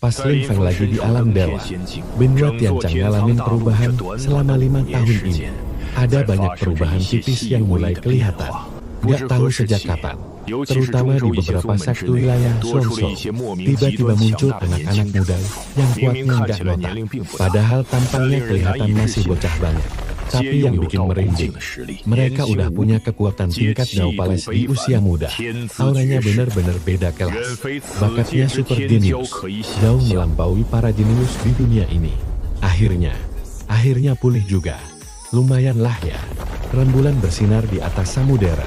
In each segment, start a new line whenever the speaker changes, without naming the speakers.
Pas Lin Feng lagi di alam dewa, Benua Tianchang ngalamin perubahan selama 5 tahun ini. Ada banyak perubahan tipis yang mulai kelihatan. Gak tahu sejak kapan, terutama di beberapa sektor wilayah Shuangshou, tiba-tiba muncul anak-anak muda yang kuatnya nggak nota. Padahal tampangnya kelihatan masih bocah banget. Tapi yang bikin merinding, mereka udah punya kekuatan tingkat Dao Pales di usia muda. Auranya benar-benar beda kelas. Bakatnya super jenius, jauh melampaui para jenius di dunia ini. Akhirnya pulih juga. Lumayan lah ya. Rembulan bersinar di atas samudera.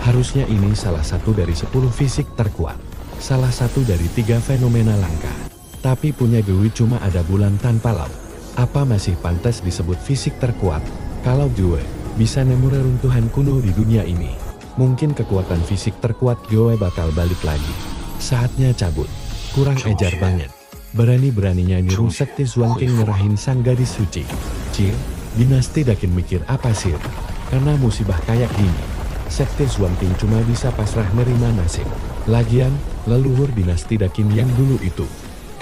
Harusnya ini salah satu dari 10 fisik terkuat. Salah satu dari 3 fenomena langka. Tapi punya Gue cuma ada bulan tanpa laut. Apa masih pantas disebut fisik terkuat? Kalau Gue bisa nemu reruntuhan kuno di dunia ini, mungkin kekuatan fisik terkuat Gue bakal balik lagi. Saatnya cabut. Kurang ajar banget. Berani-beraninya nyuruh sekte Xuanqing ngerahin sang gadis suci. Cil, dinasti Dakin mikir apa sih? Karena musibah kayak gini, sekte Xuanqing cuma bisa pasrah nerima nasib. Lagian, leluhur dinasti Dakin yang dulu itu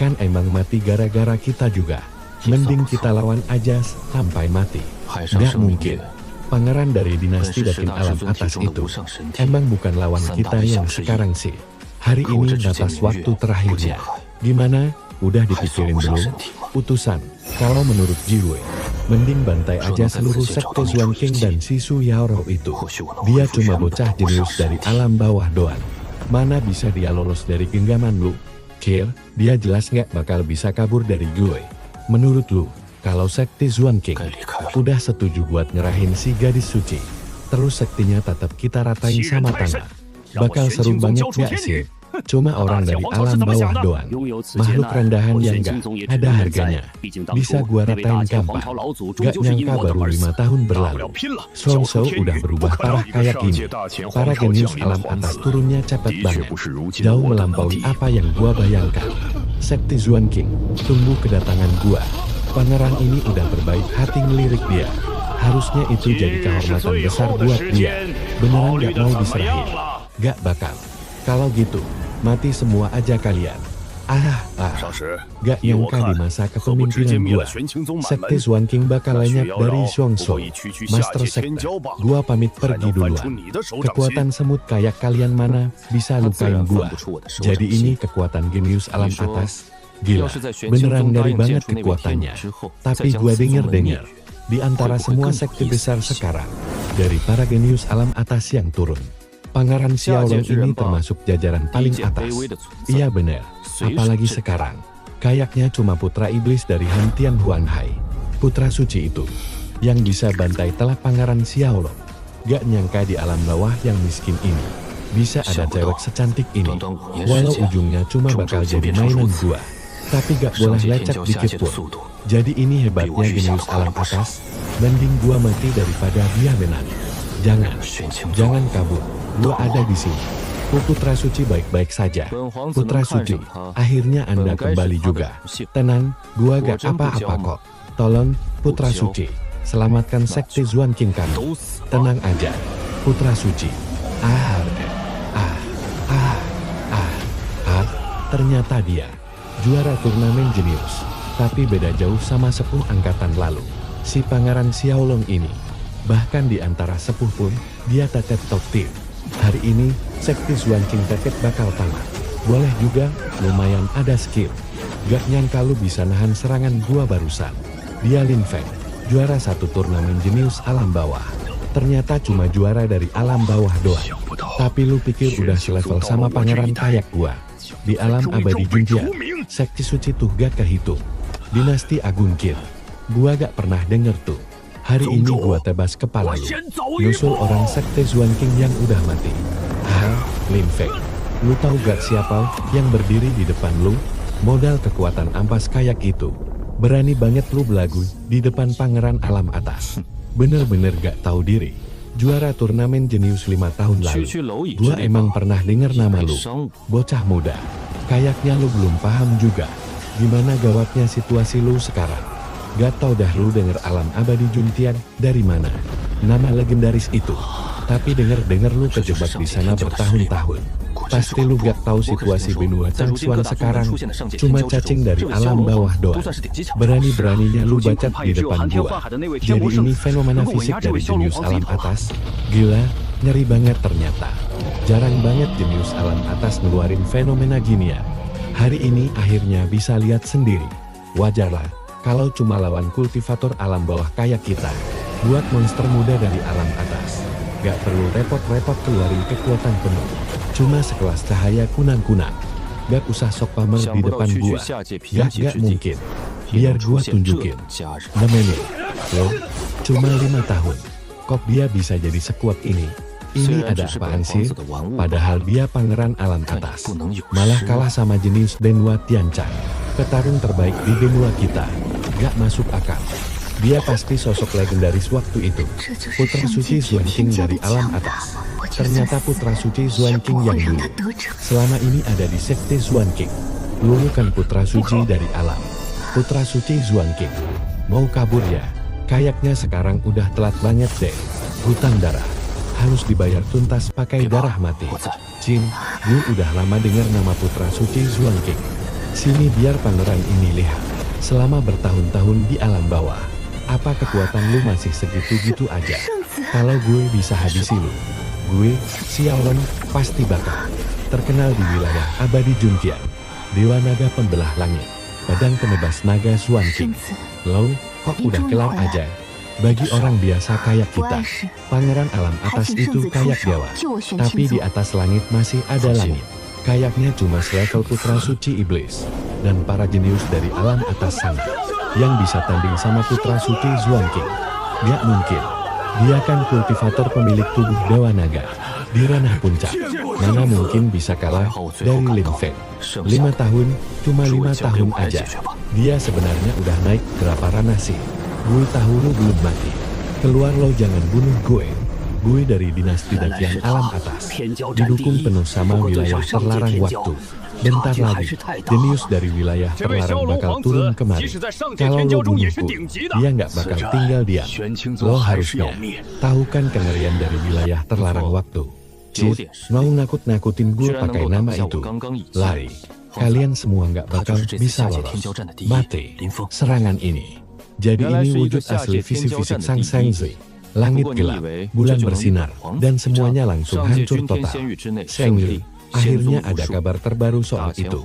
kan emang mati gara-gara kita juga. Mending kita lawan aja sampai mati. Gak mungkin. Pangeran dari dinasti Dakin alam atas itu emang bukan lawan kita yang sekarang sih. Hari ini batas waktu terakhirnya. Gimana? Udah dipikirin belum? Utusan, kalau menurut Jiwe, mending bantai aja seluruh sekte Xuanqing dan si Su Yaoro itu. Dia cuma bocah jenius dari alam bawah doang. Mana bisa dia lolos dari genggaman lu? Kir, dia jelas nggak bakal bisa kabur dari gue. Menurut lu, kalau sekte Xuanqing udah setuju buat ngerahin si gadis suci, terus sektinya tetap kita ratain sama tanah, bakal seru banget gak sih? Cuma orang dari alam bawah doang, makhluk rendahan yang gak ada harganya, bisa gua ratain gampang. Gak nyangka baru 5 tahun berlalu, Shuangshou udah berubah parah kayak gini. Para genius alam atas turunnya cepet banget, jauh melampaui apa yang gua bayangkan. Sekte Xuanqing, tunggu kedatangan gua. Pangeran ini udah berbaik hati ngelirik dia. Harusnya itu jadi kehormatan besar buat dia. Beneran gak mau diserahin? Gak bakal. Kalau gitu, mati semua aja kalian. Gak nyangka di masa kepemimpinan gua, sekte Xuanqing bakal lenyap dari Shuangshou. Master sekte, gua pamit pergi duluan. Kekuatan semut kayak kalian mana bisa lukain gua. Jadi ini kekuatan genius alam atas. Gila, beneran ngeri banget kekuatannya. Tapi gua denger-denger, di antara semua sekte besar sekarang, dari para genius alam atas yang turun, Pangeran Xiaolong ini termasuk jajaran paling atas. Iya bener, apalagi sekarang, kayaknya cuma putra iblis dari Han Tian Huanhai, putra suci itu, yang bisa bantai telak Pangeran Xiaolong. Gak nyangka di alam bawah yang miskin ini, bisa ada cewek secantik ini. Walau ujungnya cuma bakal jadi mainan gua. Tapi gak boleh lecet dikit pun. Jadi ini hebatnya genius alam atas. Mending gua mati daripada dia menang. Jangan kabur. Gua ada di sini. Putra suci baik-baik saja. Putra suci, akhirnya Anda kembali juga. Tenang, gua gak apa-apa kok. Tolong, putra suci, selamatkan sekte Xuanqing kami. Tenang aja, putra suci. Ternyata dia juara turnamen jenius, tapi beda jauh sama sepuh angkatan lalu. Si Pangeran Xiaolong ini, bahkan di antara sepuh pun, dia tetap top tier. Hari ini, sekte Xuanqing tetap bakal tamat. Boleh juga, lumayan ada skill. Gak nyangka lu bisa nahan serangan gua barusan. Dia Lin Feng, juara 1 turnamen jenius alam bawah. Ternyata cuma juara dari alam bawah doang. Tapi lu pikir udah selevel sama pangeran kayak gua? Di alam abadi Junjia, sekte suci tuh gak kehitung. Dinasti Agung Qin, gua gak pernah denger tuh. Hari ini gua tebas kepala lu, nyusul orang sekte Xuanqing yang udah mati. Lin Feng, lu tahu gak siapa yang berdiri di depan lu? Modal kekuatan ampas kayak itu, berani banget lu belagu di depan pangeran alam atas. Bener-bener gak tahu diri. Juara turnamen jenius 5 tahun lalu. Gua emang pernah denger nama lu. Bocah muda, kayaknya lu belum paham juga gimana gawatnya situasi lu sekarang. Gak tau dah lu denger alam abadi Juntian dari mana? Nama legendaris itu. Tapi denger-denger lu kejebak di sana bertahun-tahun. Pasti lu gak tahu situasi benua Changchuan sekarang cuma cacing dari alam bawah doang. Berani-beraninya lu bacot di depan gua. Jadi ini fenomena fisik dari jenius alam atas. Gila, ngeri banget ternyata. Jarang banget jenius alam atas ngeluarin fenomena ginian. Hari ini akhirnya bisa lihat sendiri. Wajarlah kalau cuma lawan kultivator alam bawah kayak kita. Buat monster muda dari alam atas, gak perlu repot-repot keluarin kekuatan penuh. Cuma sekelas cahaya kunang-kunang. Gak usah sok pamer di depan gua. Gak mungkin. Biar gua tunjukin. Nemenin. Loh, cuma 5 tahun. Kok dia bisa jadi sekuat ini? Ini ada apaan sih? Padahal dia pangeran alam atas. Malah kalah sama jenius Benua Tianchang. Petarung terbaik di benua kita. Gak masuk akal. Dia pasti sosok legendaris waktu itu. Putra suci Xuan Qing dari alam atas. Ternyata putra suci Xuan Qing yang dulu selama ini ada di sekte Xuan Qing. Lu kan putra suci dari alam. Putra suci Xuan Qing. Mau kabur ya? Kayaknya sekarang udah telat banget deh. Hutang darah. Harus dibayar tuntas pakai darah mati. Jin, gue udah lama dengar nama putra suci Xuan Qing. Sini biar pangeran ini lihat. Selama bertahun-tahun di alam bawah. Apa kekuatan lu masih segitu-gitu aja? Kalau gue bisa habisi lu, gue, Xiaolong, pasti bakal terkenal di wilayah abadi Junqian. Dewa naga pembelah langit, pedang penebas naga Xuan Qing. Lo, kok udah kelar aja? Bagi orang biasa kayak kita, pangeran alam atas itu kayak dewa. Tapi di atas langit masih ada langit. Kayaknya cuma selevel putra suci iblis dan para jenius dari alam atas sana yang bisa tanding sama putra suci Xuan Qing. Gak mungkin. Dia kan kultivator pemilik tubuh dewa naga di ranah puncak. Mana mungkin bisa kalah dari Lin Feng. 5 tahun, cuma 5 tahun aja. Dia sebenarnya udah naik berapa ranah sih? Gue tahu lu belum mati. Keluar lo, jangan bunuh gue. Gue dari dinasti Dakian alam atas. Didukung penuh sama wilayah terlarang waktu. Bentar lagi, jenius dari wilayah terlarang bakal turun kemari. Kalau lo bunuhku, dia nggak bakal tinggal diam. Lo harusnya tahu kan kengerian dari wilayah terlarang waktu. Cid, mau nakut-nakutin gue pakai nama itu. Lari, kalian semua nggak bakal bisa lolos. Mati, serangan ini. Jadi ini wujud asli visi-fisik Sang Shengzi. Langit gelap, bulan bersinar, dan semuanya langsung hancur total. Shengli. Akhirnya ada kabar terbaru soal itu.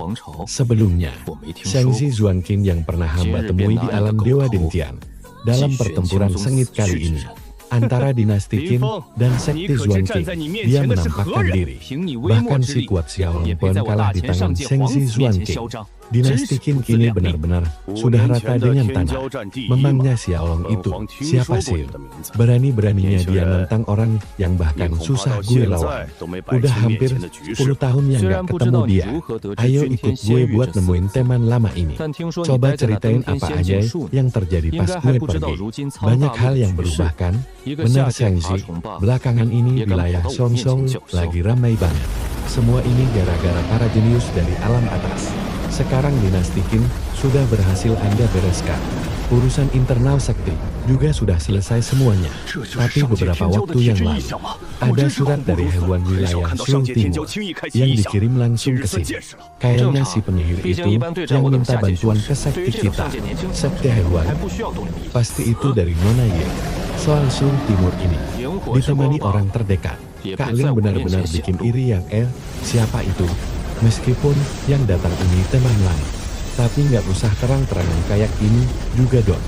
Sebelumnya, Shengzi Xuan Qing yang pernah hamba temui di alam Dewa Dingtian dalam pertempuran sengit kali ini antara dinasti Qin dan sekte Xuan Qing, dia menampakkan diri. Bahkan si kuat Xiaolong pun kalah di tangan Shengzi Xuan Qing. Dinasti Qin kini benar-benar sudah rata dengan tanah. Memangnya Xiaolong itu siapa sih? Berani-beraninya dia nentang orang yang bahkan susah gue lawan. Udah hampir 10 tahun yang gak ketemu dia. Ayo ikut gue buat nemuin teman lama ini. Coba ceritain apa aja yang terjadi pas gue pergi. Banyak hal yang berubah kan? Benar Shengzi, belakangan ini wilayah Songsong lagi ramai banget. Semua ini gara-gara para jenius dari alam atas. Sekarang dinasti Qin sudah berhasil Anda bereskan. Urusan internal sekte juga sudah selesai semuanya. Tapi beberapa waktu yang lalu, ada surat dari hewan wilayah Sulawesi Timur yang dikirim langsung ke sini. Kayaknya si penyihir itu yang minta bantuan ke sekte kita. Sekte hewan. Pasti itu dari Nona Ye. Soal Sulawesi Timur ini, ditemani orang terdekat. Kak Ling benar-benar bikin iri yang siapa itu? Meskipun yang datang ini teman lama, tapi nggak usah terang-terangan kayak ini juga dong.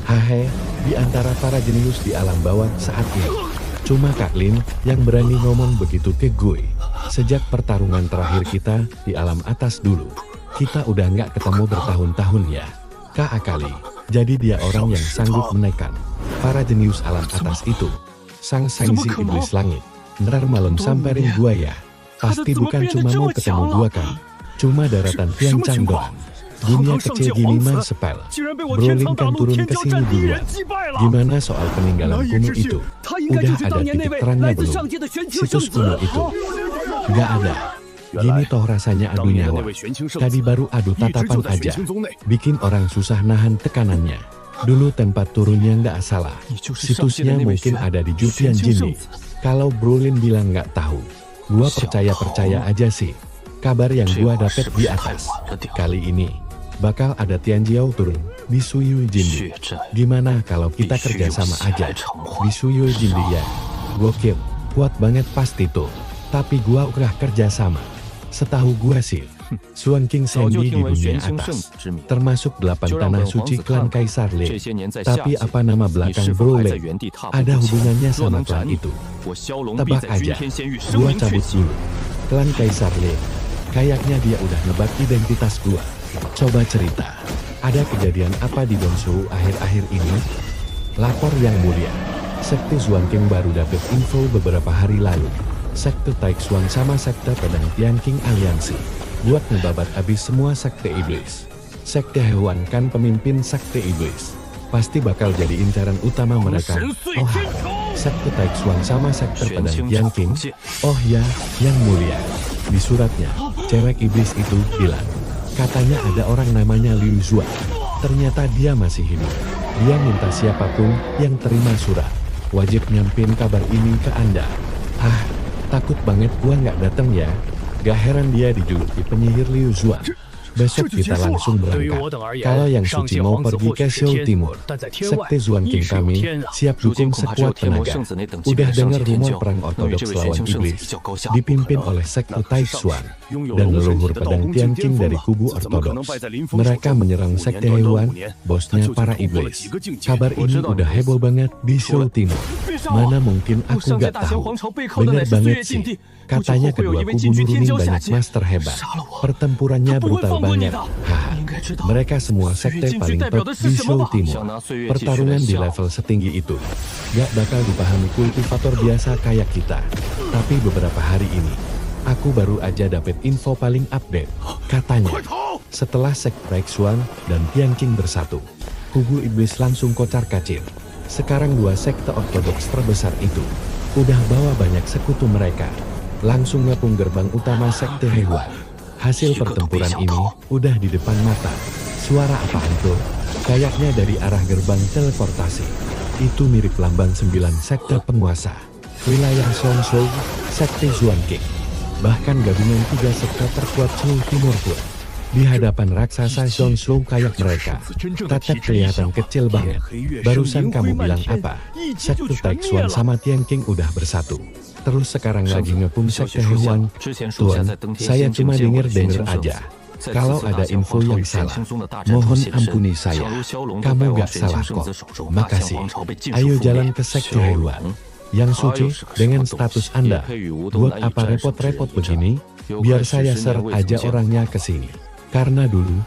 Hahe, di antara para jenius di alam bawah saat ini, cuma Kak Lin yang berani ngomong begitu ke gue. Sejak pertarungan terakhir kita di alam atas dulu, kita udah nggak ketemu bertahun-tahun ya. Kak Akali, jadi dia orang yang sanggup menekan para jenius alam atas itu. Sang Shengzi iblis langit, ntar malam samperin gua ya. Pasti bukan cuma mau ketemu gua kan. Cuma daratan Tianchang doang. Dunia kecil gini man sepel. Brolin kan turun ke sini duluan. Gimana soal peninggalan kuno itu? Udah ada titik terangnya belum? Situs kuno itu? Nggak ada. Gini toh rasanya adu nyawa. Tadi baru adu tatapan aja. Bikin orang susah nahan tekanannya. Dulu tempat turunnya nggak salah. Situsnya mungkin ada di Jutian Jini. Kalau Brolin bilang nggak tahu, Gua percaya-percaya aja sih. Kabar yang gua dapet di atas. Kali ini, bakal ada Tianjiao turun di Suyui Jindi. Gimana kalau kita kerjasama aja di Suyui Jindi ya? Gokil, kuat banget pasti tuh. Tapi gua udah kerjasama. Setahu gua sih, Xuan King Sandy di dunia atas, termasuk 8 tanah suci klan Kaisar Le. Tapi apa nama belakang Bro Le ada hubungannya sama klan itu? Tebak aja, gua cabut dulu. Klan Kaisar Le, kayaknya dia udah nebak identitas gua. Coba cerita, ada kejadian apa di Dongsu akhir-akhir ini? Lapor yang mulia, Sekte Xuan King baru dapet info beberapa hari lalu. Sekte Taixuan sama Sekte Pedang Tianqing Aliansi buat ngebabat habis semua Sekte Iblis. Sekte Hewan kan pemimpin Sekte Iblis, pasti bakal jadi incaran utama mereka. Oh, Sekte Taixuan sama Sekte Pedang Tianqing. Oh ya, yang mulia. Di suratnya, cewek iblis itu bilang, katanya ada orang namanya Liu Zhuan. Ternyata dia masih hidup. Dia minta siapapun yang terima surat wajib nyampein kabar ini ke Anda. Takut banget gua nggak datang ya. Gak heran dia dijuluki penyihir Liu Zhuan. Besok kita langsung berangkat. Kalau yang suci mau pergi ke Seoul Timur, Sekte Xuan King kami siap dukung sekuat tenaga. Udah dengar rumor perang ortodoks lawan iblis, dipimpin oleh Sekte Taixuan dan leluhur pedang Tianqing dari kubu ortodoks. Mereka menyerang Sekte Hewan, bosnya para iblis. Kabar ini udah heboh banget di Seoul Timur. Mana mungkin aku gak tahu. Bener banget sih. Katanya kedua kubu nurunin banyak master hebat. Pertempurannya brutal banget. Mereka semua sekte paling top di Seoul Timur. Pertarungan di level setinggi itu gak bakal dipahami kultivator biasa kayak kita. Tapi beberapa hari ini, aku baru aja dapet info paling update. Katanya, setelah Sekte Taixuan dan Tianqing bersatu, kubu iblis langsung kocar-kacir. Sekarang dua sekte ortodoks terbesar itu udah bawa banyak sekutu mereka. Langsung ngepung gerbang utama Sekte Hewan. Hasil pertempuran ini udah di depan mata. Suara apaan tuh? Kayaknya dari arah gerbang teleportasi. Itu mirip lambang 9 sekte penguasa wilayah Songzhou, Sekte Xuan King. Bahkan gabungan 3 sekte terkuat Seoul Timur pun di hadapan raksasa Songzhou kayak mereka tetap kelihatan kecil banget. Barusan kamu bilang apa? Sekte Taixuan sama Tianqing udah bersatu. Terus sekarang lagi ngepung Sekte Hewan. Tuan, saya cuma denger aja. Kalau ada info yang salah, mohon ampuni saya. Kamu gak salah kok. Makasih. Ayo jalan ke Sekte Hewan. Yang suci, dengan status Anda, buat apa repot-repot begini? Biar saya seret aja orangnya ke sini. Karena dulu,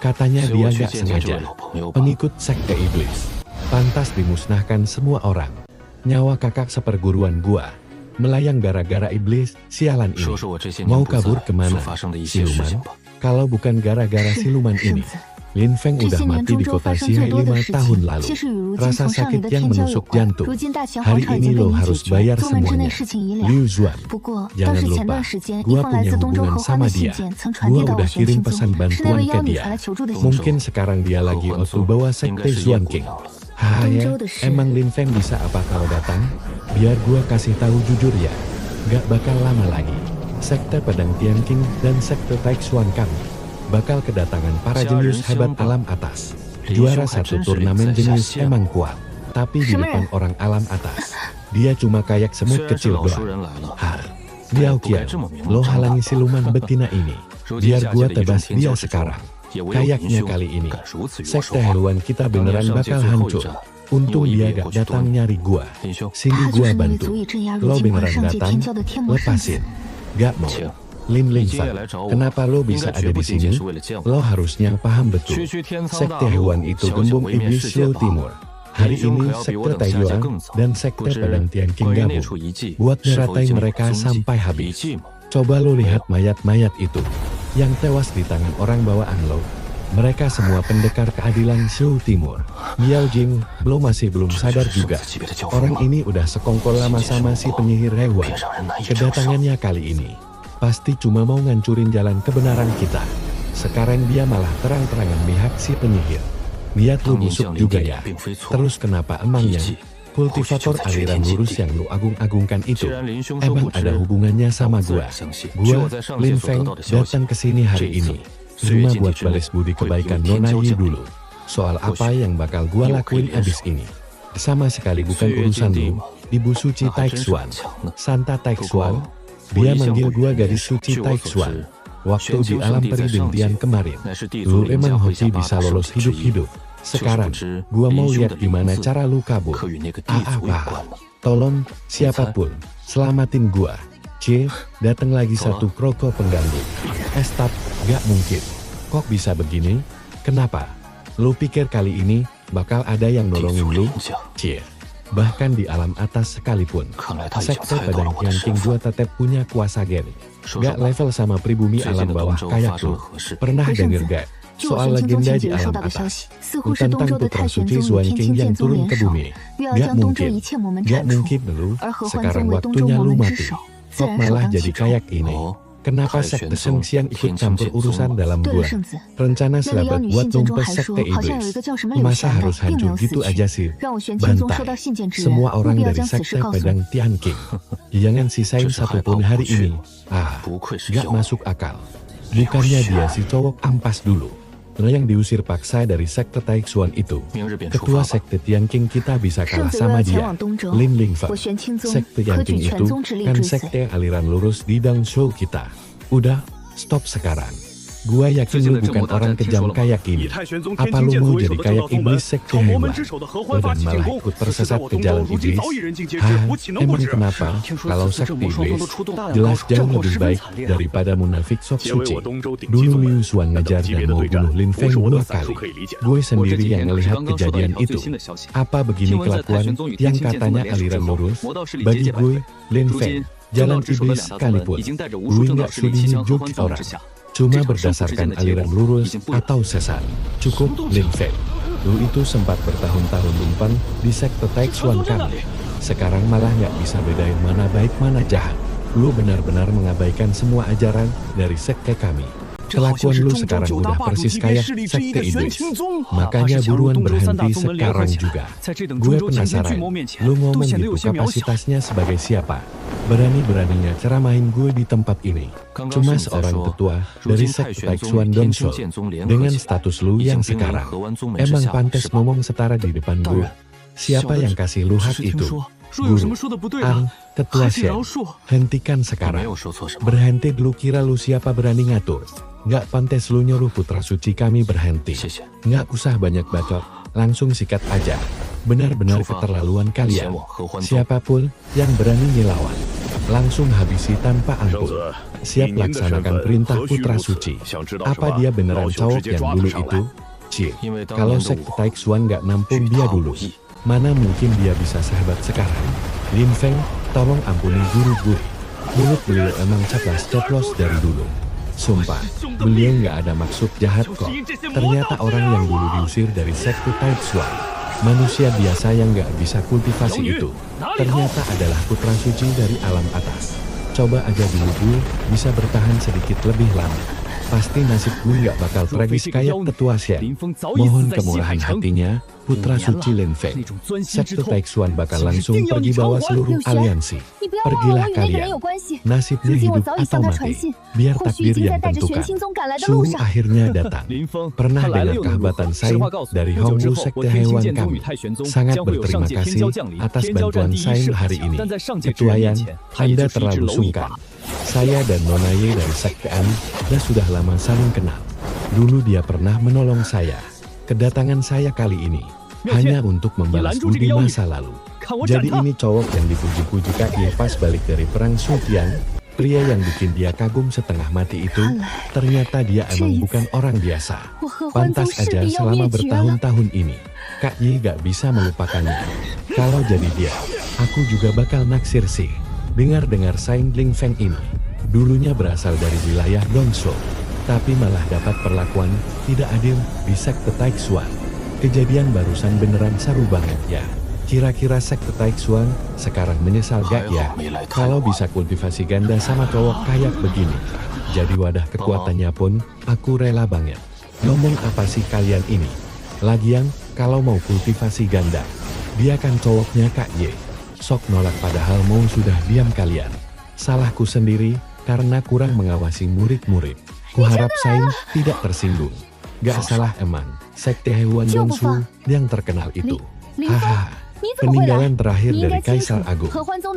katanya dia gak sengaja pengikut Sekte Iblis. Pantas dimusnahkan semua orang. Nyawa kakak seperguruan gua melayang gara-gara iblis sialan ini. Mau kabur kemana? Siluman? Kalau bukan gara-gara siluman ini, Lin Feng udah mati di kota Xihai 5 tahun lalu. Rasa sakit yang menusuk jantung. Hari ini lo harus bayar semuanya. Liu Zhuan, jangan lupa, gua punya hubungan sama dia. Gua udah kirim pesan bantuan ke dia. Mungkin sekarang dia lagi otu bawa Sekte Xuan King. Ya, emang Lin Feng bisa apa kalau datang? Biar gua kasih tahu jujur ya, gak bakal lama lagi. Sekte Pedang Tianqing dan Sekte Taixuan kami bakal kedatangan para jenius hebat alam atas. Juara satu turnamen jenius emang kuat, tapi di depan orang alam atas, dia cuma kayak semut kecil doang. Liao Qian, lo halangi siluman betina ini, biar gua tebas dia sekarang. Kayaknya kali ini, Sekte Hewan kita beneran bakal hancur. Untung dia gak datang nyari gua. Sini gua bantu. Lo beneran datang? Lepasin. Gak mau. Lin Feng, kenapa lo bisa ada di sini? Lo harusnya paham betul. Sekte Hewan itu gembong iblis Seoul Timur. Hari ini Sekte Taiyuan dan Sekte Pedang Tianqing gabung buat nyeratai mereka sampai habis. Coba lo lihat mayat-mayat itu yang tewas di tangan orang bawaan lo. Mereka semua pendekar keadilan Seoul Timur. Miao Jing, lo masih belum sadar juga. Orang ini udah sekongkol lama sama si penyihir hewan. Kedatangannya kali ini pasti cuma mau ngancurin jalan kebenaran kita. Sekarang dia malah terang-terangan mihak si penyihir. Niat lo busuk juga ya. Terus kenapa emangnya? kultivator aliran lurus yang lu agung-agungkan itu emang ada hubungannya sama gua. Gua, Lin Feng, datang ke sini hari ini cuma buat balas budi kebaikan Nona Yi dulu. Soal apa yang bakal gua lakuin abis ini sama sekali bukan urusan lu. Ibu Suci Taixuan, Santa Taixuan, dia manggil gua gadis Suci Taixuan. Waktu di alam peribintian kemarin, lu emang hoki bisa lolos hidup-hidup. Sekarang, gua mau lihat gimana cara lu kabur. Apa? Tolong, siapapun, selamatin gua. Datang lagi satu kroko pengganggu. Stop, gak mungkin. Kok bisa begini? Kenapa? Lu pikir kali ini bakal ada yang nolongin lu? Bahkan di alam atas sekalipun, sekte pedang Tianqing gua tetap punya kuasa gen. Gak level sama pribumi alam bawah kayak lu. Pernah denger gak soal legenda di alam atas tentang putra suci Xuanqing yang turun ke bumi? Gak mungkin lu. Sekarang waktunya lu mati. Kok malah jadi kayak ini? Kenapa sekte Shengxiang ikut campur urusan dalam gua? Rencana selabat buat numpes sekte iblis. Masa harus hancur gitu aja sih? Bantai. Semua orang dari sekte pedang Tianqing. Jangan sisain satupun hari ini. Gak masuk akal. Bukannya dia si cowok ampas dulu yang diusir paksa dari sekte Taixuan itu. Ketua sekte Tianqing kita bisa kalah sama dia. Lin Lingfeng. Sekte Tianqing itu kan sekte aliran lurus di Dangzhou kita. Udah, stop sekarang. Gua yakin lu bukan orang kejam kayak ini. Apa lu mau jadi kayak iblis sekte hewan? Dan malah ikut tersesat ke jalan iblis? Emang kenapa? Kalau sekte iblis, jelas jauh lebih baik daripada munafik sok suci. Dulu Liu Xuan ngejar dan mau bunuh Lin Feng 2 kali. Gue sendiri yang melihat kejadian itu. Apa begini kelakuan yang katanya aliran lurus? Bagi gue, Lin Feng, jalan iblis sekalipun. Gue nggak sudi ngejoki orang. Cuma berdasarkan aliran lurus atau sesat. Cukup, Lin Feng. Lu itu sempat bertahun-tahun numpang di sekte Taixuan kami. Sekarang malah nggak bisa bedain mana baik mana jahat. Lu benar-benar mengabaikan semua ajaran dari sekte kami. Kelakuan lu sekarang udah persis kayak sekte iblis. Makanya buruan berhenti sekarang juga. Gue penasaran, lu ngomong gitu kapasitasnya sebagai siapa? Berani-beraninya ceramahin gue di tempat ini. Cuma seorang tetua dari sekte Taixuan Dongzhou. Dengan status lu yang sekarang, emang pantas ngomong setara di depan gue. Siapa yang kasih lu hak itu? Guru, Ketua Shen, hentikan sekarang. Berhenti dulu, kira lu siapa berani ngatur? Nggak pantas lu nyuruh putra suci kami berhenti. Nggak usah banyak bacot, langsung sikat aja. Benar-benar keterlaluan kalian. Siapapun yang berani ngelawan, langsung habisi tanpa ampun. Siap laksanakan perintah putra suci. Apa dia beneran cowok yang dulu itu? Kalau sekte Taixuan nggak nampung dia dulu, mana mungkin dia bisa sahabat sekarang? Lin Feng, tolong ampuni guru gue. Mulut beliau emang ceplos dari dulu. Sumpah, beliau nggak ada maksud jahat kok. Ternyata orang yang dulu diusir dari sekte Taixuan, manusia biasa yang nggak bisa kultivasi itu, ternyata adalah putra suci dari alam atas. Coba aja dulu gue bisa bertahan sedikit lebih lama. Pasti nasib gue nggak bakal tragis kayak Tetua Shen. Mohon kemurahan hatinya, putra suci Lin Feng. Sekte Taixuan bakal langsung pergi bawa seluruh aliansi. Pergilah kalian. Nasibnya hidup atau mati, biar takdir yang tentukan. Suhu akhirnya datang. Pernah dengarkah Batan Sain dari Hongwu sekte hewan kami? Sangat berterima kasih atas bantuan Sain hari ini. Ketua Yan, Anda terlalu sungkan. Saya dan Nona Ye dari sekte Anda sudah lama saling kenal. Dulu dia pernah menolong saya. Kedatangan saya kali ini hanya untuk membalas budi masa lalu. Jadi ini cowok yang dipuji-puji Kak Ye pas balik dari perang Sultian. Pria yang bikin dia kagum setengah mati itu, ternyata dia emang bukan orang biasa. Pantas aja selama bertahun-tahun ini, Kak Ye gak bisa melupakannya. Kalau jadi dia, aku juga bakal naksir sih. Dengar-dengar Sain Lin Feng ini, dulunya berasal dari wilayah Dongzhou, tapi malah dapat perlakuan tidak adil di sekte Taixuan. Kejadian barusan beneran seru banget ya. Kira-kira sekte Taixuan sekarang menyesal gak ya? Kalau bisa kultivasi ganda sama cowok kayak begini. Jadi wadah kekuatannya pun, aku rela banget. Ngomong apa sih kalian ini? Lagian, kalau mau kultivasi ganda, Dia kan cowoknya Kak Ye. Sok nolak padahal mau sudah diam kalian. Salahku sendiri karena kurang mengawasi murid-murid. Kuharap Sain tidak tersinggung. Gak salah emang, Sekte Hewan Yongsu yang terkenal itu. Haha, peninggalan terakhir dari Kaisar Agung.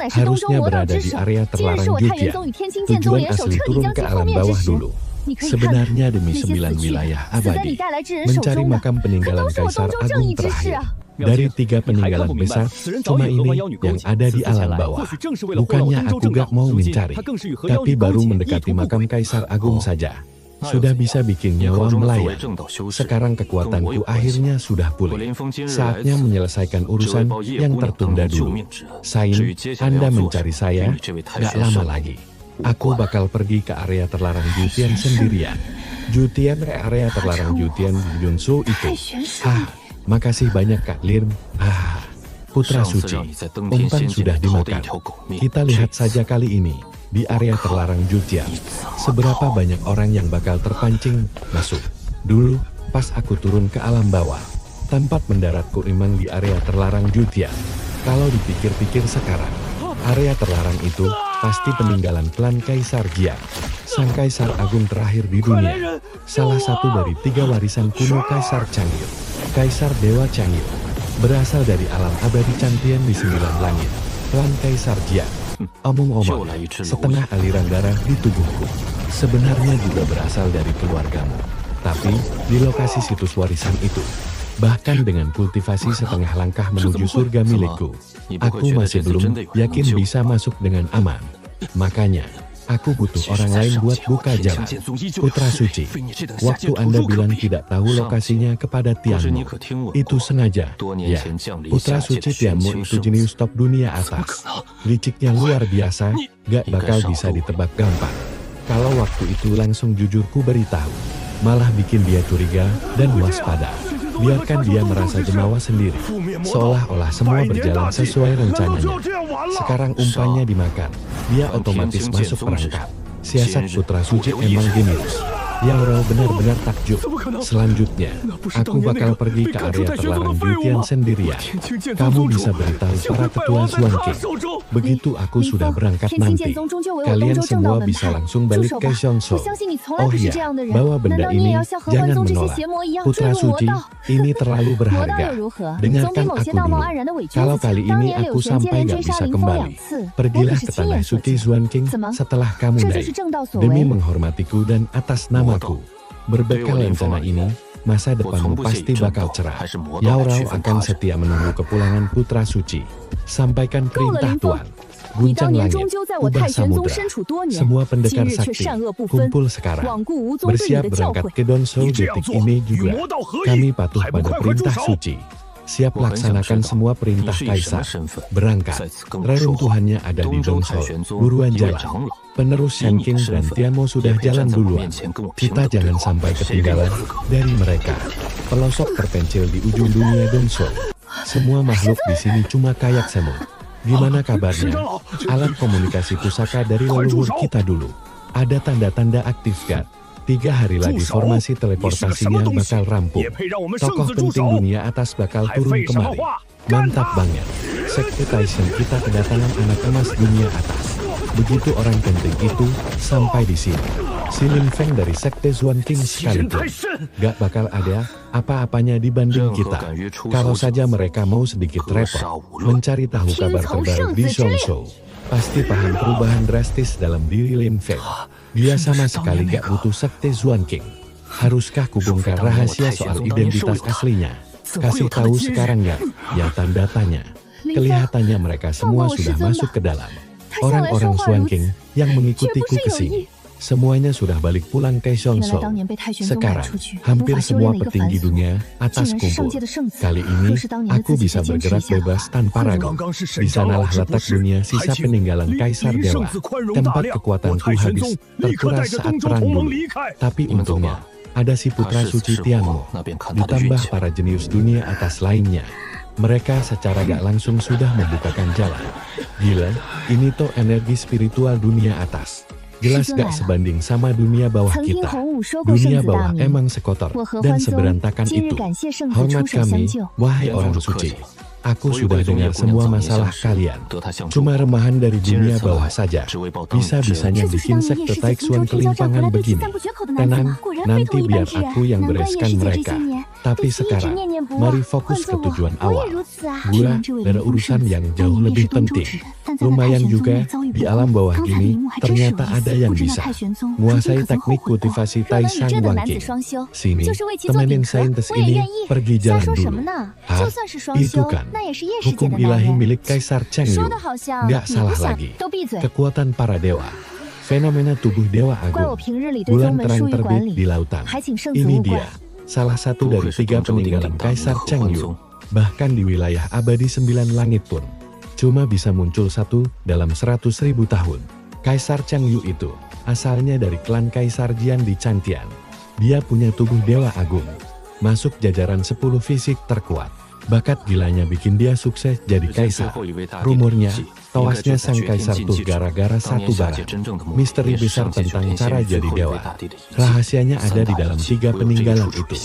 Harusnya berada di area terlarang Jutian. Tujuan asli turun ke alam bawah dulu. Sebenarnya demi 9 wilayah abadi, mencari makam peninggalan Kaisar Agung terakhir. Dari 3 peninggalan besar, cuma ini yang ada di alam bawah. Bukannya aku gak mau mencari, tapi baru mendekati makam Kaisar Agung saja. Sudah bisa bikin nyawa melayang. Sekarang kekuatanku akhirnya sudah pulih. Saatnya menyelesaikan urusan yang tertunda dulu. Sain, Anda mencari saya, gak lama lagi. Aku bakal pergi ke area terlarang Jutian sendirian. Jutian area terlarang Jutian di Yunsu itu. Makasih banyak Kak Lin. Putra Suci, umpan sudah dimakan. Kita lihat saja kali ini, di area terlarang Jutian, seberapa banyak orang yang bakal terpancing masuk. Dulu, pas aku turun ke alam bawah, tempat mendaratku memang di area terlarang Jutian. Kalau dipikir-pikir sekarang, area terlarang itu pasti peninggalan klan Kaisar Jiang, sang Kaisar Agung terakhir di dunia. Salah satu dari 3 warisan kuno Kaisar Changgil, Kaisar Dewa Changgil, berasal dari alam abadi Chantian di 9 langit, klan Kaisar Jiang. Omong-omong, setengah aliran darah di tubuhku sebenarnya juga berasal dari keluargamu. Tapi, di lokasi situs warisan itu, bahkan dengan kultivasi setengah langkah menuju surga milikku, aku masih belum yakin bisa masuk dengan aman. Makanya, aku butuh orang lain buat buka jalan. Putra Suci, waktu Anda bilang tidak tahu lokasinya kepada Tianmu, itu sengaja. Ya, Putra Suci Tianmu itu jenius top dunia atas. Liciknya luar biasa, gak bakal bisa ditebak gampang. Kalau waktu itu langsung jujur ku beritahu, malah bikin dia curiga dan waspada. Biarkan dia merasa jemawa sendiri, seolah-olah semua berjalan sesuai rencananya. Sekarang umpannya dimakan, dia otomatis masuk perangkap. Siasat Putra Suci emang jenius. Yang Rao benar-benar takjub. Selanjutnya, aku bakal pergi ke area terlarang Jutian sendirian. Kamu bisa beritahu para ketua Zuan King. Begitu aku sudah berangkat nanti, kalian semua bisa langsung balik ke Xiongzhou. Oh iya, bawa benda ini, jangan menolak. Putra Suci, ini terlalu berharga. Dengarkan aku dulu. Kalau kali ini aku sampai gak bisa kembali, pergilah ke tanah suci Zuan King setelah kamu naik. Demi menghormatiku dan atas namaku. Berbekal rencana ini, masa depanmu pasti bakal cerah. Yao Rao akan setia menunggu kepulangan Putra Suci. Sampaikan perintah Tuan. Guncang langit, ubah samudra. Semua pendekar sakti, kumpul sekarang. Bersiap berangkat ke Dongzhou. Detik ini juga, kami patuh pada perintah suci. Siap laksanakan semua perintah Kaisar. Berangkat, reruntuhannya ada di Dongzhou. Buruan jalan. Penerus Shen King dan Tianmo sudah jalan duluan. Kita jangan sampai ketinggalan dari mereka. Pelosok terpencil di ujung dunia Dongzhou. Semua makhluk di sini cuma kayak semut. Gimana kabarnya? Alat komunikasi pusaka dari leluhur kita dulu. Ada tanda-tanda aktif guard. 3 hari lagi formasi teleportasinya bakal rampung. Tokoh penting dunia atas bakal turun kemari. Mantap banget. Sekte Taishan kita kedatangan anak emas dunia atas. Begitu orang penting itu sampai di sini. Si Lin Feng dari Sekte Zuan King sekalipun gak bakal ada apa-apanya dibanding kita. Kalau saja mereka mau sedikit repot mencari tahu kabar terbaru di Xiongzhou, pasti paham perubahan drastis dalam diri Lin Feng. Dia sama sekali gak butuh Sekte Zuan King. Haruskah kubongkar rahasia soal identitas aslinya? Kasih tahu sekarang ya, ya tanda tanya. Kelihatannya mereka semua sudah masuk ke dalam. Orang-orang Zuan King yang mengikutiku ke sini, semuanya sudah balik pulang ke Xiongzhou. Sekarang, hampir semua petinggi dunia atas kumpul. Kali ini, aku bisa bergerak bebas tanpa ragu. Di sanalah letak dunia sisa peninggalan Kaisar Dewa. Tempat kekuatanku habis terkuras saat perang dulu. Tapi untungnya, ada si Putra Suci Tianmo, ditambah para jenius dunia atas lainnya. Mereka secara gak langsung sudah membukakan jalan. Gila, ini tuh energi spiritual dunia atas. Jelas gak sebanding sama dunia bawah kita. Dunia bawah emang sekotor dan seberantakan itu. Hormat kami, wahai orang suci. Aku sudah dengar semua masalah kalian. Cuma remahan dari dunia bawah saja. Bisa-bisanya bikin sekte Taixuan kelimpangan begini. Tenang, nanti biar aku yang bereskan mereka. Tapi sekarang, mari fokus ke tujuan awal. Gua ada urusan yang jauh lebih penting. Lumayan juga, di alam bawah gini, ternyata ada yang bisa menguasai teknik kultivasi Taishan Wangking. Sini, temenin saintis ini pergi jalan dulu. Hah? Itu kan hukum ilahi milik Kaisar Cheng Yu. Nggak salah lagi. Kekuatan para dewa. Fenomena tubuh Dewa Agung. Bulan terang terbit di lautan. Ini dia, salah satu dari 3 peninggalan Kaisar Cheng Yu. Bahkan di wilayah abadi 9 langit pun cuma bisa muncul satu dalam 100.000 tahun. Kaisar Cheng Yu itu asalnya dari klan Kaisar Jian di Chantian. Dia punya tubuh Dewa Agung. Masuk jajaran 10 fisik terkuat. Bakat gilanya bikin dia sukses jadi kaisar. Rumornya, tewasnya sang kaisar tuh gara-gara satu barang. Misteri besar tentang cara jadi dewa. Rahasianya ada di dalam 3 peninggalan itu.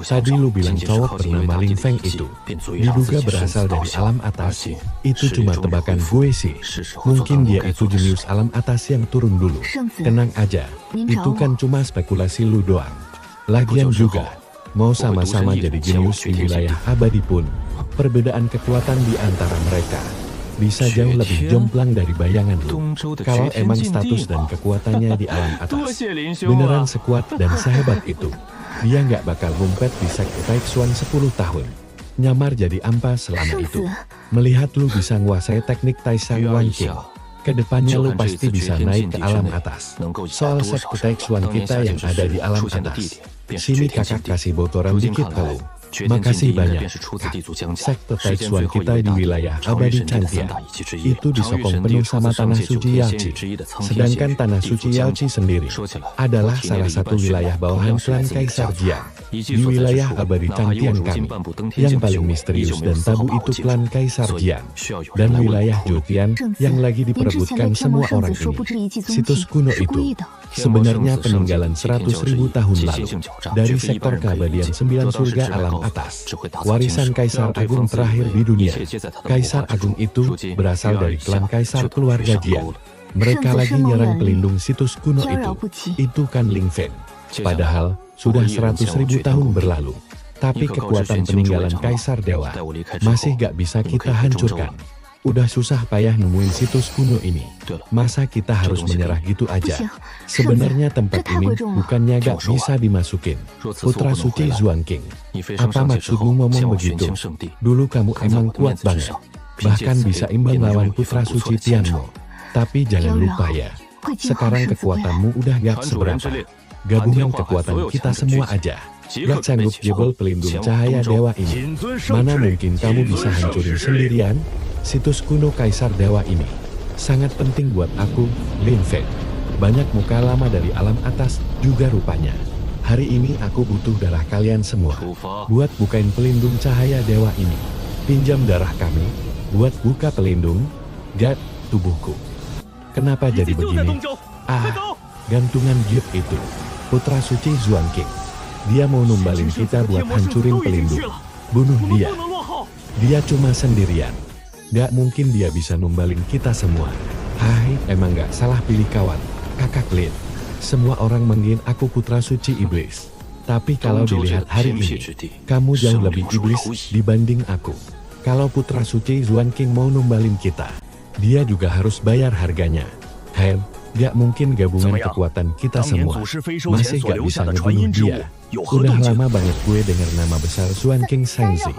Tadi lu bilang cowok bernama Ling Feng itu diduga berasal dari alam atas. Itu cuma tebakan gue sih. Mungkin dia itu jenius alam atas yang turun dulu. Tenang aja, itu kan cuma spekulasi lu doang. Lagian juga, mau sama-sama jadi jenius di wilayah abadi pun, perbedaan kekuatan di antara mereka bisa jauh lebih jomplang dari bayangan lu. Kalau emang status dan kekuatannya di alam atas beneran sekuat dan sehebat itu, dia nggak bakal ngumpet di sekte Taixuan 10 tahun. Nyamar jadi ampas selama itu. Melihat lu bisa nguasai teknik Taishan Wangking, kedepannya lu pasti bisa naik ke alam atas. Soal sekte Taixuan kita yang ada di alam atas, sini kakak kasih bocoran dikit ke lu. Makasih banyak. Sekte Taixuan kita di wilayah abadi Chantian itu disokong penuh sama tanah suci Yalci. Sedangkan tanah suci Yalci sendiri adalah salah satu wilayah bawahan klan Kaisar Jian. Di wilayah abadi Chantian kami, yang paling misterius dan tabu itu klan Kaisar Jian. Dan wilayah Jutian yang lagi diperebutkan semua orang ini. Situs kuno itu sebenarnya peninggalan 100.000 tahun lalu dari sektor keabadian 9 surga alam atas. Warisan Kaisar Agung terakhir di dunia. Kaisar Agung itu berasal dari klan Kaisar keluarga Jian. Mereka lagi nyerang pelindung situs kuno itu. Itu kan Ling Feng. Padahal sudah 100.000 tahun berlalu. Tapi kekuatan peninggalan Kaisar Dewa masih gak bisa kita hancurkan. Udah susah payah nemuin situs kuno ini. Masa kita harus menyerah gitu aja? Sebenarnya tempat ini bukannya gak bisa dimasukin. Putra suci Zuangking, apa maksudmu ngomong begitu? Dulu kamu emang kuat banget. Bahkan bisa imbang lawan putra suci Tianmo. Tapi jangan lupa ya, sekarang kekuatanmu udah gak seberapa. Gabungan kekuatan kita semua aja gak sanggup jebol pelindung cahaya dewa ini. Mana mungkin kamu bisa hancurin sendirian situs kuno Kaisar Dewa ini. Sangat penting buat aku, Ling Feng. Banyak muka lama dari alam atas juga rupanya. Hari ini aku butuh darah kalian semua buat bukain pelindung cahaya dewa ini. Pinjam darah kami buat buka pelindung tubuhku. Kenapa jadi begini? Gantungan gift itu putra suci Zuangking. Dia mau numbalin kita buat hancurin pelindung. Bunuh dia. Dia cuma sendirian. Gak mungkin dia bisa numbalin kita semua. Hai, emang gak salah pilih kawan, kakak Lin. Semua orang mengira aku putra suci iblis. Tapi kalau dilihat hari ini, kamu jauh lebih iblis dibanding aku. Kalau putra suci Zuangking mau numbalin kita, dia juga harus bayar harganya. Hei, gak mungkin gabungan kekuatan kita semua masih gak bisa ngebunuh dia. Udah lama banget gue dengar nama besar Zuangking Shengzi.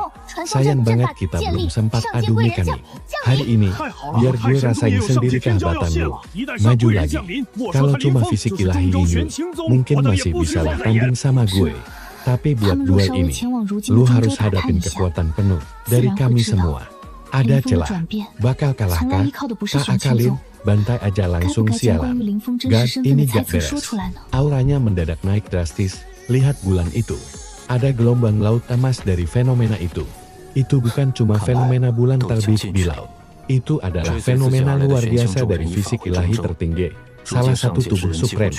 Sayang banget kita belum sempat adu mekanik. Hari ini, biar gue rasain sendiri kehebatan lu. Maju lagi. Kalau cuma fisik ilahi Yin, mungkin masih bisa lah tanding sama gue. Tapi buat duel ini, lu harus hadapin kekuatan penuh dari kami semua. Ada celah. Bakal kalahkah? Tak akalin, bantai aja langsung sialan. Gak, ini gak beres. Auranya mendadak naik drastis. Lihat bulan itu. Ada gelombang laut emas dari fenomena itu. Itu bukan cuma fenomena bulan terbit di laut. Itu adalah fenomena luar biasa dari fisik ilahi tertinggi. Salah satu tubuh supreme.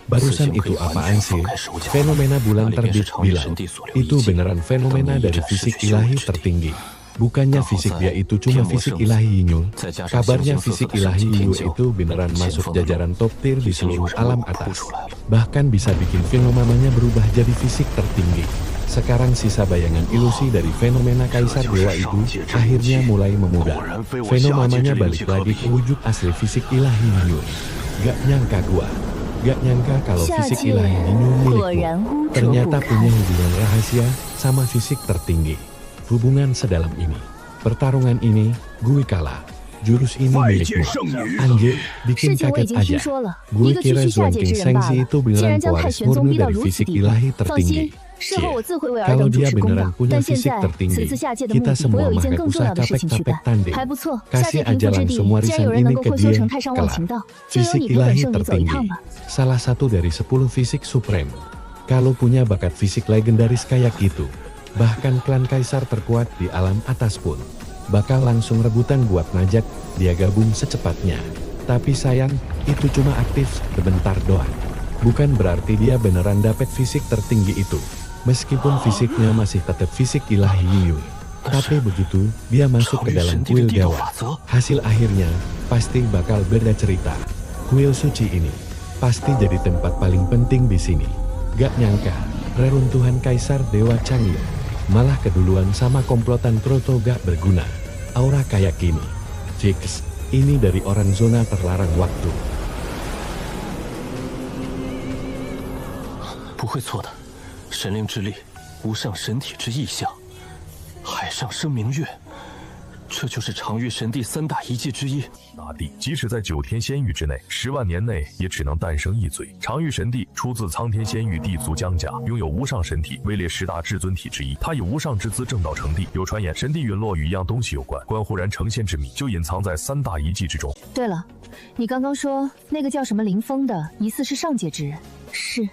Barusan itu apaan sih? Fenomena bulan terbit bilang, itu beneran fenomena dari fisik ilahi tertinggi. Bukannya fisik dia itu cuma fisik ilahi Yinyu. Kabarnya fisik ilahi Yinyu itu beneran masuk jajaran top tier di seluruh alam atas. Bahkan bisa bikin fenomenanya berubah jadi fisik tertinggi. Sekarang sisa bayangan ilusi dari fenomena Kaisar Dewa itu akhirnya mulai memudar. Fenomenanya balik lagi ke wujud asli fisik ilahi Yinyu. Gak nyangka gua. Gak nyangka kalau fisik ilahi Yinyu milikmu ternyata punya hubungan rahasia sama fisik tertinggi. Hubungan sedalam ini. Pertarungan ini, gue kalah. Jurus ini milikmu. Anjir, bikin kaget aja. Gue kira Zuan King Shengxi itu beneran pewaris murni dari fisik ilahi tertinggi. Kalau dia beneran punya fisik tertinggi, kita semua mah usah capek-capek tanding. Kasih aja langsung warisan ini ke dia, kelak. Fisik ilahi tertinggi. Salah satu dari 10 fisik supreme. Kalau punya bakat fisik legendaris kayak itu, bahkan klan kaisar terkuat di alam atas pun bakal langsung rebutan buat ngajak dia gabung secepatnya. Tapi sayang, itu cuma aktif sebentar doang. Bukan berarti dia beneran dapet fisik tertinggi itu. Meskipun fisiknya masih tetap fisik ilahi Yinyu. Tapi begitu dia masuk ke dalam kuil dewa, hasil akhirnya pasti bakal beda cerita. Kuil suci ini pasti jadi tempat paling penting di sini. Gak nyangka, reruntuhan Kaisar Dewa Chang'e malah keduluan sama komplotan Proto gak berguna. Aura kayak gini, fix, ini dari orang zona terlarang waktu.
不会错的，神灵之力，无上神体之意象，海上生明月，这就是长玉神帝3大遗迹之一。
大帝即使在9天仙域之内，10万年内也只能诞生一尊。长玉神帝出自苍天仙域地族江家，拥有无上神体，位列10大至尊体之一。他以无上之姿正道成帝。有传言，神帝陨落与一样东西有关，关乎然成仙之秘就隐藏在3大遗迹之中。
对了，你刚刚说那个叫什么林峰的，疑似是上界之人。
是，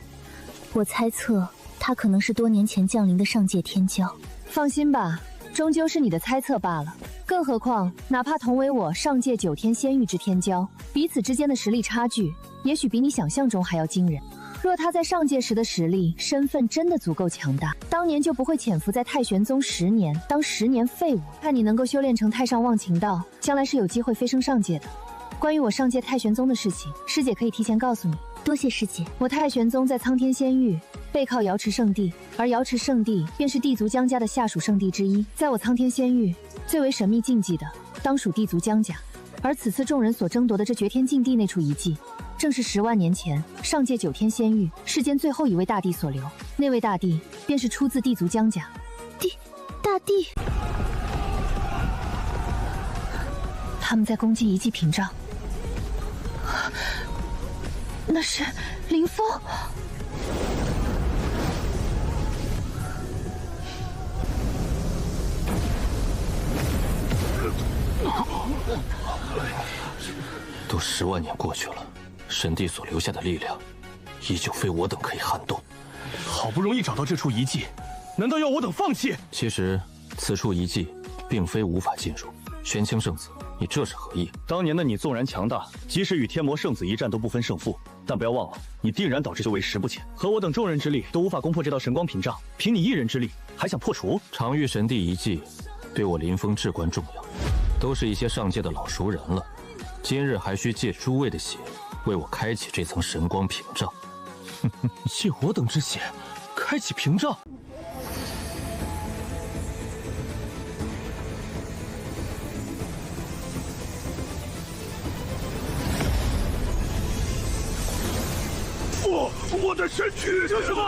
我猜测他可能是多年前降临的上界天骄。
放心吧，终究是你的猜测罢了。更何况，哪怕同为我上界9天仙域之天骄，彼此之间的实力差距，也许比你想象中还要惊人。若他在上界时的实力、身份真的足够强大，当年就不会潜伏在太玄宗10年，当10年废物。看你能够修炼成太上忘情道，将来是有机会飞升上界的。关于我上界太玄宗的事情，师姐可以提前告诉你。
多谢师姐。
我太玄宗在苍天仙域背靠瑶池圣地，而瑶池圣地便是地族江家的下属圣地之一。在我苍天仙域，最为神秘禁忌的当属地族江家，而此次众人所争夺的这绝天禁地那处遗迹，正是10万年前上界9天仙域世间最后一位大帝所留。那位大帝便是出自地族江家。
大帝，
他们在攻击遗迹屏障。那是林峰。
都10万年过去了，神帝所留下的力量，依旧非我等可以撼动。
好不容易找到这处遗迹，难道要我等放弃？
其实，此处遗迹并非无法进入。玄清圣子，你这是何意？
当年的你纵然强大，即使与天魔圣子一战都不分胜负，但不要忘了，你定然导致就为时不浅，和我等众人之力都无法攻破这道神光屏障，凭你一人之力，还想破除？
长玉神帝遗迹，对我林峰至关重要，都是一些上界的老熟人了。今日还需借诸位的血，为我开启这层神光屏障。
借我等之血，开启屏障？我的身躯！这是什么？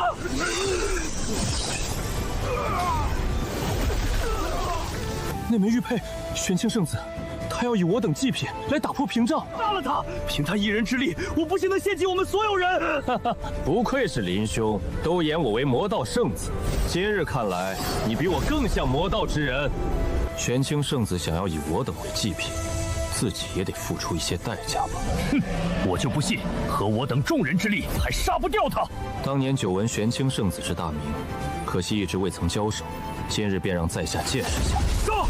那枚玉佩，玄清圣子，他要以我等祭品来打破屏障，杀了他！凭他一人之力，我不信能献祭我们所有人。
不愧是林兄，都言我为魔道圣子，今日看来，你比我更像魔道之人。玄清圣子想要以我等为祭品，自己也得付出一些代价吧。
哼，我就不信，和我等众人之力还杀不掉他。
当年久闻玄清圣子之大名，可惜一直未曾交手，今日便让在下见识下。
杀！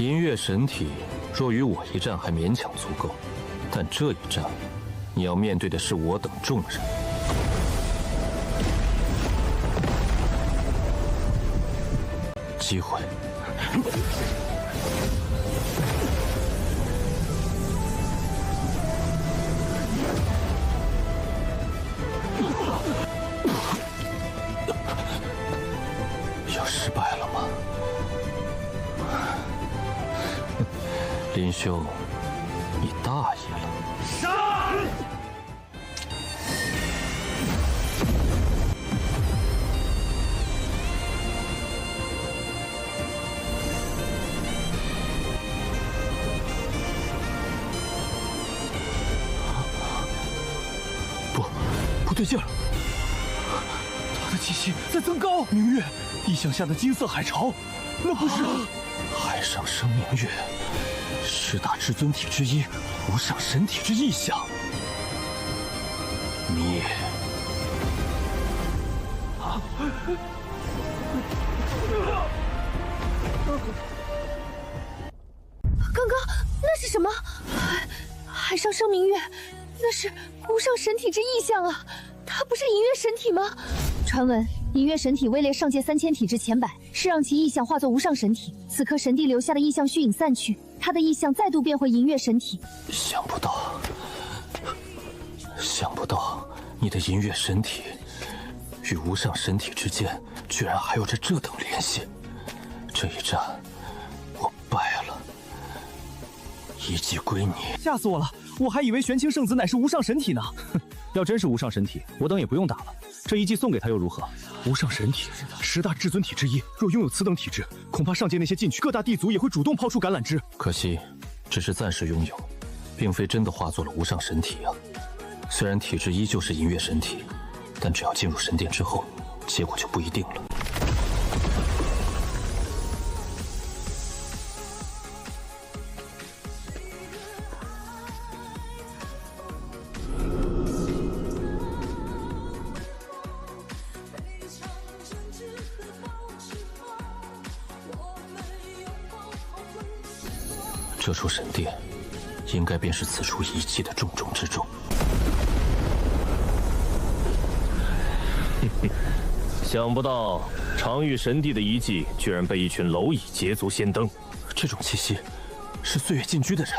银月神体若与我一战还勉强足够，但这一战，你要面对的是我等众人。机会。要失败了吗？林兄，你大意了。杀！
不对劲儿，他的气息在增高。明月，异象下的金色海潮，那不是
海上生明月，十大至尊体之一，无上神体之异象。灭！
刚刚那是什么？海上生明月，那是无上神体之异象啊！它不是银月神体吗？传闻银月神体位列上界3000体之前100，是让其异象化作无上神体。此刻神帝留下的异象虚影散去，他的异象再度变回银月神体。
想不到，你的银月神体与无上神体之间居然还有着这等联系。这一战，我败了，一击归你。
吓死我了！我还以为玄清圣子乃是无上神体呢。哼，要真是无上神体，我等也不用打了。这一击送给他又如何？无上神体，十大至尊体之一，若拥有此等体质，恐怕上界那些禁区各大地族也会主动抛出橄榄枝。
可惜，只是暂时拥有，并非真的化作了无上神体啊。虽然体质依旧是银月神体，但只要进入神殿之后，结果就不一定了。这处神殿，应该便是此处遗迹的重中之重。
想不到长玉神帝的遗迹居然被一群蝼蚁捷足先登。
这种气息，是岁月禁居的人。